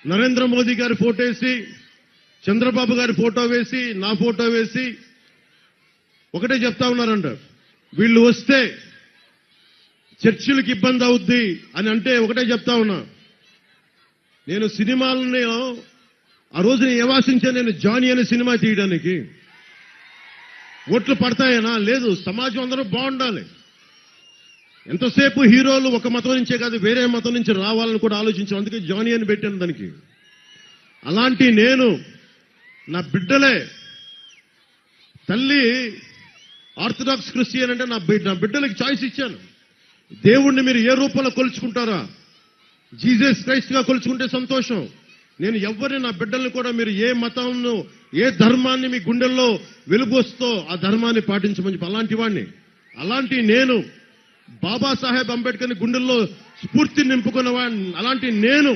నరేంద్ర మోదీ గారి ఫోటో వేసి, చంద్రబాబు గారి ఫోటో వేసి, నా ఫోటో వేసి ఒకటే చెప్తా ఉన్నారంట, వీళ్ళు వస్తే చర్చిలకు ఇబ్బంది అవుద్ది అని అంటే ఒకటే చెప్తా ఉన్నా. నేను సినిమాలని ఆ రోజు ఏవాసించా, నేను జానీ అనే సినిమా తీయడానికి. ఓట్లు పడతాయనా? లేదు. సమాజం అందరూ బాగుండాలి. ఎంతసేపు హీరోలు ఒక మతం నుంచే కాదు, వేరే మతం నుంచి రావాలని కూడా ఆలోచించాం. అందుకే జానీ అని పెట్టాను దానికి. అలాంటి నేను, నా బిడ్డలే, తల్లి ఆర్థడాక్స్ క్రిస్టియన్ అంటే నా బిడ్డలకి చాయిస్ ఇచ్చాను. దేవుణ్ణి మీరు ఏ రూపంలో కొలుచుకుంటారా? జీసస్ క్రైస్ట్ గా కొలుచుకుంటే సంతోషం. నేను ఎవరిని, నా బిడ్డల్ని కూడా మీరు ఏ మతంను, ఏ ధర్మాన్ని మీ గుండెల్లో వెలుగొస్తో ఆ ధర్మాన్ని పాటించమని. అలాంటి వాడిని, అలాంటి నేను బాబాసాహెబ్ అంబేద్కర్ని గుండెల్లో స్ఫూర్తి నింపుకున్న వాడిని. అలాంటి నేను